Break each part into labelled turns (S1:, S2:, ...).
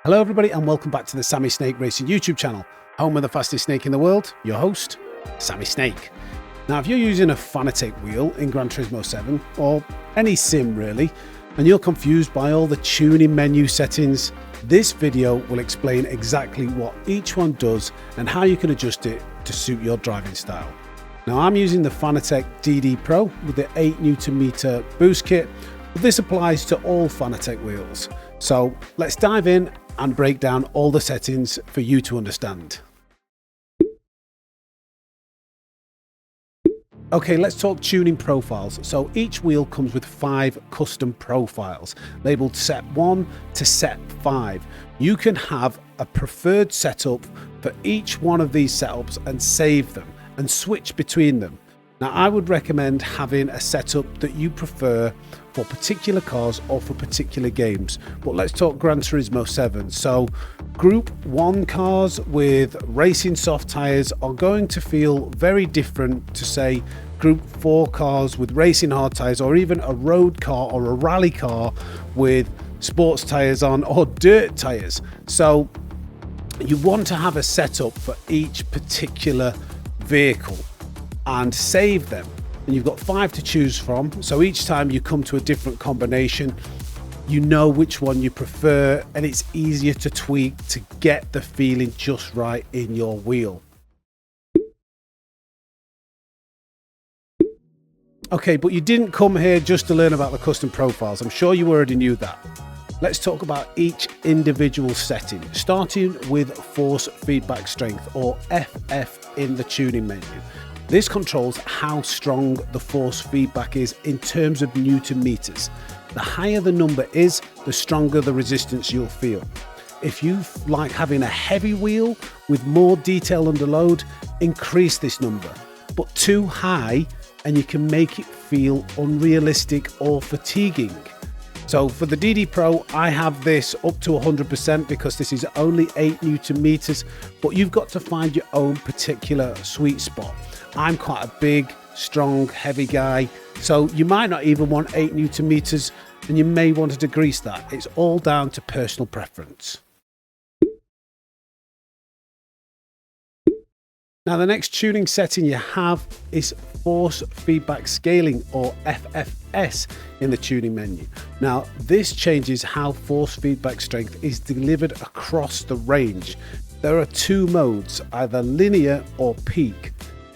S1: Hello everybody and welcome back to the Sammy Snake Racing YouTube channel, home of the fastest snake in the world, your host, Sammy Snake. Now if you're using a Fanatec wheel in Gran Turismo 7, or any sim really, and you're confused by all the tuning menu settings, this video will explain exactly what each one does and how you can adjust it to suit your driving style. Now I'm using the Fanatec DD Pro with the 8Nm boost kit, but this applies to all Fanatec wheels. So let's dive in and break down all the settings for you to understand. Okay, let's talk tuning profiles. So each wheel comes with 5 custom profiles, labeled set 1 to set 5. You can have a preferred setup for each one of these setups and save them and switch between them. Now I would recommend having a setup that you prefer for particular cars or for particular games. But let's talk Gran Turismo 7. So Group 1 cars with racing soft tyres are going to feel very different to say Group 4 cars with racing hard tyres, or even a road car or a rally car with sports tyres on or dirt tyres. So you want to have a setup for each particular vehicle and save them, and you've got 5 to choose from, so each time you come to a different combination you know which one you prefer, and it's easier to tweak to get the feeling just right in your wheel. Okay, but you didn't come here just to learn about the custom profiles. I'm sure you already knew that. Let's talk about each individual setting, starting with force feedback strength, or FF, in the tuning menu. This controls how strong the force feedback is in terms of Newton meters. The higher the number is, the stronger the resistance you'll feel. If you like having a heavy wheel with more detail under load, increase this number, but too high and you can make it feel unrealistic or fatiguing. So for the DD Pro, I have this up to 100% because this is only 8 Newton meters, but you've got to find your own particular sweet spot. I'm quite a big, strong, heavy guy, so you might not even want 8 Newton meters and you may want to decrease that. It's all down to personal preference. Now the next tuning setting you have is force feedback scaling, or FFS, in the tuning menu. Now this changes how force feedback strength is delivered across the range. There are 2 modes, either linear or peak.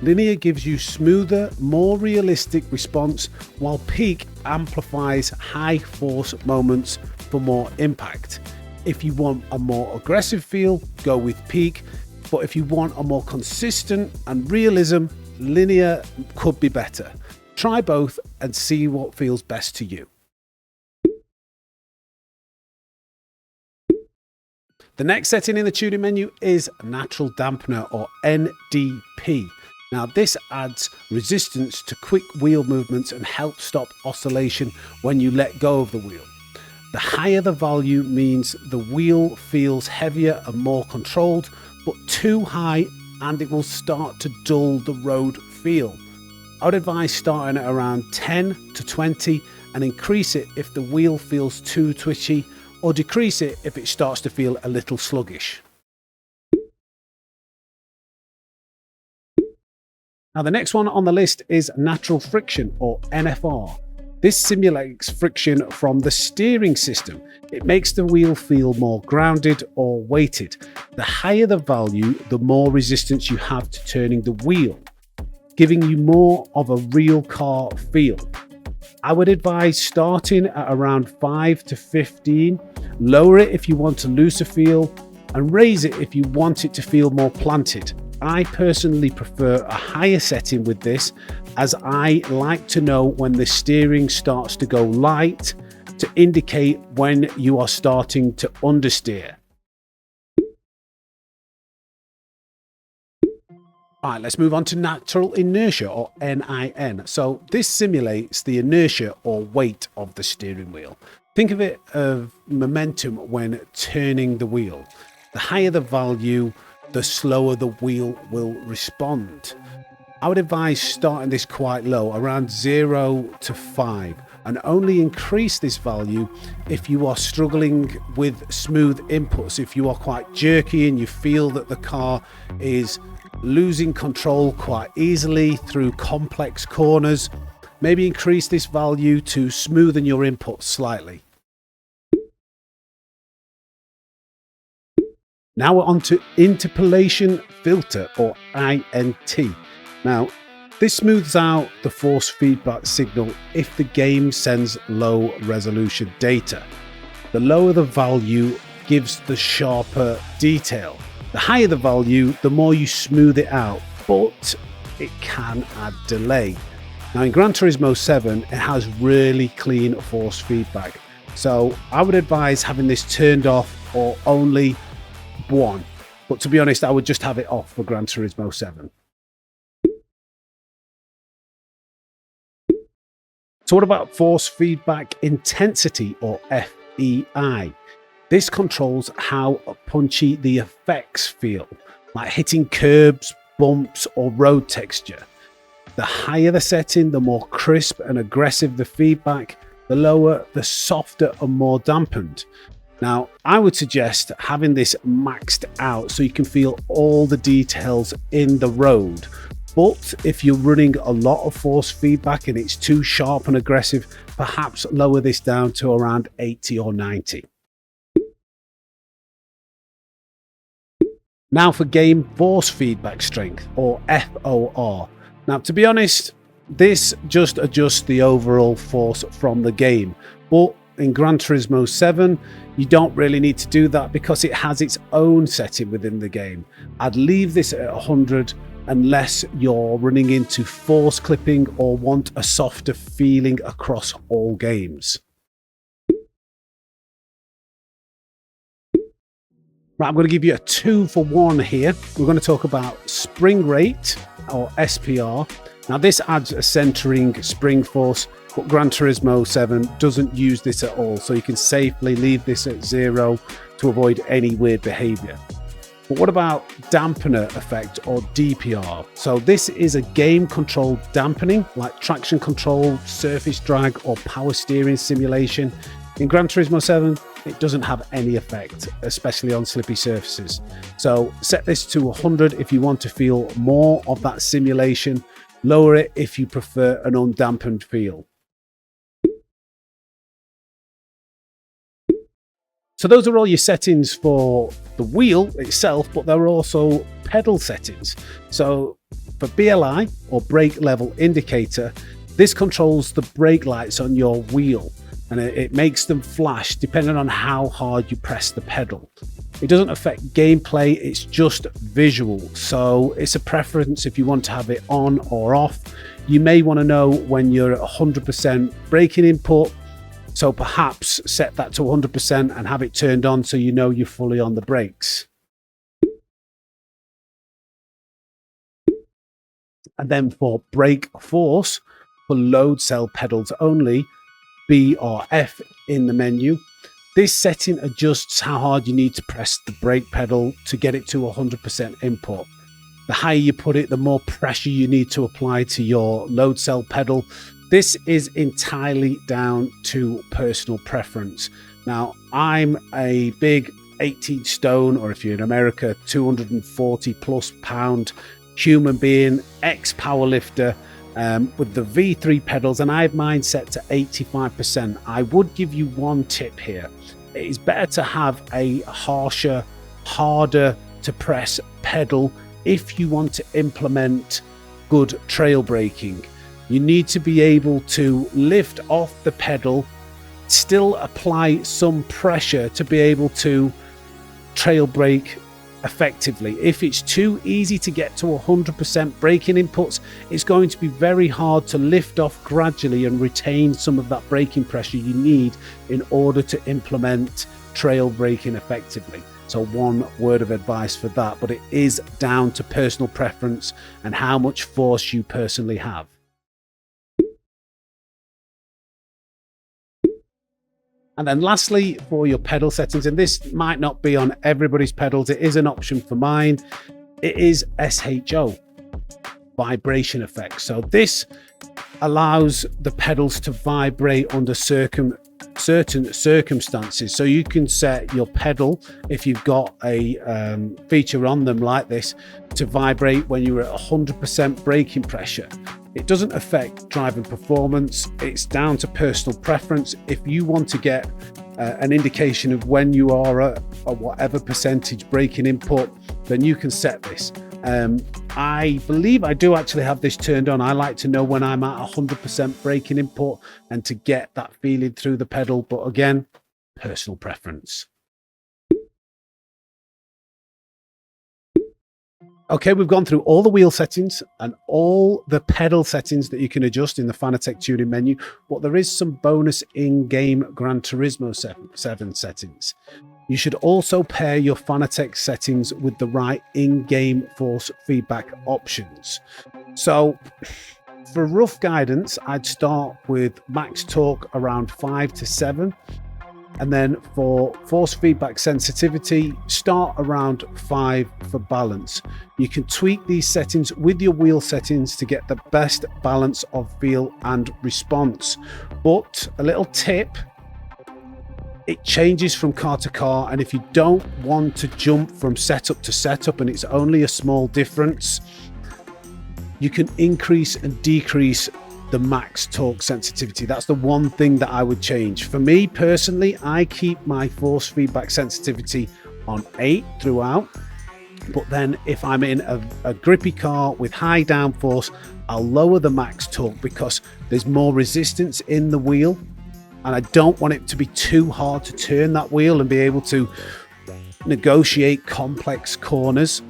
S1: Linear gives you smoother, more realistic response, while peak amplifies high force moments for more impact. If you want a more aggressive feel, go with peak. But if you want a more consistent and realism, linear could be better. Try both and see what feels best to you. The next setting in the tuning menu is natural dampener, or NDP. Now this adds resistance to quick wheel movements and helps stop oscillation when you let go of the wheel. The higher the value means the wheel feels heavier and more controlled, but too high and it will start to dull the road feel. I would advise starting at around 10 to 20 and increase it if the wheel feels too twitchy, or decrease it if it starts to feel a little sluggish. Now the next one on the list is natural friction, or NFR. This simulates friction from the steering system. It makes the wheel feel more grounded or weighted. The higher the value, the more resistance you have to turning the wheel, giving you more of a real car feel. I would advise starting at around 5 to 15, lower it if you want a looser feel, and raise it if you want it to feel more planted. I personally prefer a higher setting with this, as I like to know when the steering starts to go light to indicate when you are starting to understeer. Alright, let's move on to natural inertia, or NIN. So this simulates the inertia or weight of the steering wheel. Think of it of momentum when turning the wheel. The higher the value, the slower the wheel will respond. I would advise starting this quite low, around 0 to 5, and only increase this value if you are struggling with smooth inputs, if you are quite jerky and you feel that the car is losing control quite easily through complex corners. Maybe increase this value to smoothen your inputs slightly. Now we're on to Interpolation Filter, or INT. Now, this smooths out the force feedback signal if the game sends low resolution data. The lower the value gives the sharper detail. The higher the value, the more you smooth it out, but it can add delay. Now in Gran Turismo 7, it has really clean force feedback. So I would advise having this turned off or only one. But to be honest, I would just have it off for Gran Turismo 7. So what about force feedback intensity, or FEI? This controls how punchy the effects feel, like hitting curbs, bumps, or road texture. The higher the setting, the more crisp and aggressive the feedback. The lower, the softer and more dampened. Now, I would suggest having this maxed out so you can feel all the details in the road. But if you're running a lot of force feedback and it's too sharp and aggressive, perhaps lower this down to around 80 or 90. Now for game force feedback strength, or FOR. Now, to be honest, this just adjusts the overall force from the game. But in Gran Turismo 7, you don't really need to do that because it has its own setting within the game. I'd leave this at 100 unless you're running into force clipping or want a softer feeling across all games. Right, I'm going to give you a 2-for-1 here. We're going to talk about spring rate, or SPR. Now this adds a centering spring force, but Gran Turismo 7 doesn't use this at all, so you can safely leave this at 0 to avoid any weird behavior. But what about dampener effect, or DPR? So this is a game controlled dampening, like traction control, surface drag, or power steering simulation. In Gran Turismo 7, it doesn't have any effect, especially on slippy surfaces. So set this to 100 if you want to feel more of that simulation. Lower it if you prefer an undampened feel. So those are all your settings for the wheel itself, but there are also pedal settings. So for BLI, or brake level indicator, this controls the brake lights on your wheel, and it makes them flash depending on how hard you press the pedal. It doesn't affect gameplay, it's just visual. So it's a preference if you want to have it on or off. You may want to know when you're at 100% braking input. So perhaps set that to 100% and have it turned on so you know you're fully on the brakes. And then for brake force, for load cell pedals only, B or F in the menu, this setting adjusts how hard you need to press the brake pedal to get it to 100% input. The higher you put it, the more pressure you need to apply to your load cell pedal. This is entirely down to personal preference. Now, I'm a big 18 stone, or if you're in America, 240 plus pound human being, ex-powerlifter, with the V3 pedals, and I have mine set to 85%. I would give you one tip here. It is better to have a harsher, harder to press pedal if you want to implement good trail braking. You need to be able to lift off the pedal, still apply some pressure to be able to trail brake effectively. If it's too easy to get to 100% braking inputs, it's going to be very hard to lift off gradually and retain some of that braking pressure you need in order to implement trail braking effectively. So one word of advice for that, but it is down to personal preference and how much force you personally have. And then lastly, for your pedal settings, and this might not be on everybody's pedals, it is an option for mine, it is SHO. vibration effect. So this allows the pedals to vibrate under certain circumstances. So you can set your pedal, if you've got a feature on them like this, to vibrate when you're at 100% braking pressure. It doesn't affect driving performance. It's down to personal preference. If you want to get an indication of when you are at whatever percentage braking input, then you can set this. I believe I do actually have this turned on. I like to know when I'm at 100% braking input and to get that feeling through the pedal. But again, personal preference. Okay, we've gone through all the wheel settings and all the pedal settings that you can adjust in the Fanatec tuning menu, but there is some bonus in-game Gran Turismo 7 settings. You should also pair your Fanatec settings with the right in-game force feedback options. So for rough guidance, I'd start with max torque around 5 to 7. And then for force feedback sensitivity, start around 5 for balance. You can tweak these settings with your wheel settings to get the best balance of feel and response. But a little tip, it changes from car to car. And if you don't want to jump from setup to setup and it's only a small difference, you can increase and decrease the max torque sensitivity. That's the one thing that I would change. For me personally, I keep my force feedback sensitivity on 8 throughout, but then if I'm in a grippy car with high downforce, I'll lower the max torque because there's more resistance in the wheel and I don't want it to be too hard to turn that wheel and be able to negotiate complex corners.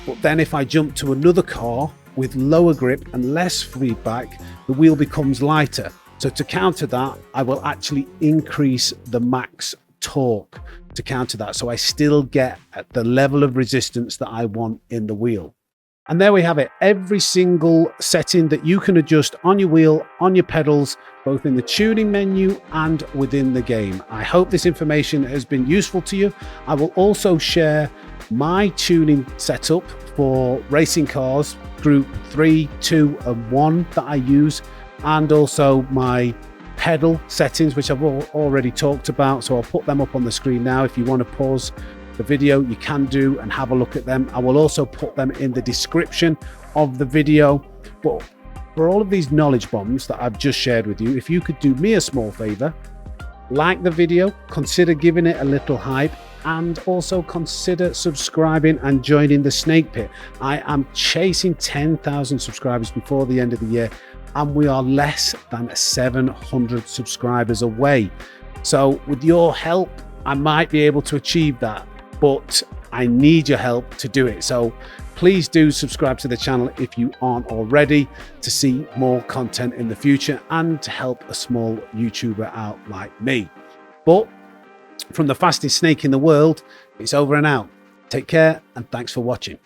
S1: But then if I jump to another car with lower grip and less feedback, the wheel becomes lighter. So to counter that, I will actually increase the max torque to counter that. So I still get at the level of resistance that I want in the wheel. And there we have it. Every single setting that you can adjust on your wheel, on your pedals, both in the tuning menu and within the game. I hope this information has been useful to you. I will also share my tuning setup for racing cars, group 3, 2 and 1 that I use, and also my pedal settings, which I've already talked about. So I'll put them up on the screen now. If you want to pause the video, you can do and have a look at them. I will also put them in the description of the video. But for all of these knowledge bombs that I've just shared with you, if you could do me a small favor, like the video, consider giving it a little hype, and also consider subscribing and joining the Snake Pit. I am chasing 10,000 subscribers before the end of the year, and we are less than 700 subscribers away. So with your help, I might be able to achieve that, but I need your help to do it. So please do subscribe to the channel if you aren't already, to see more content in the future and to help a small YouTuber out like me. But from the fastest snake in the world, it's over and out. Take care and thanks for watching.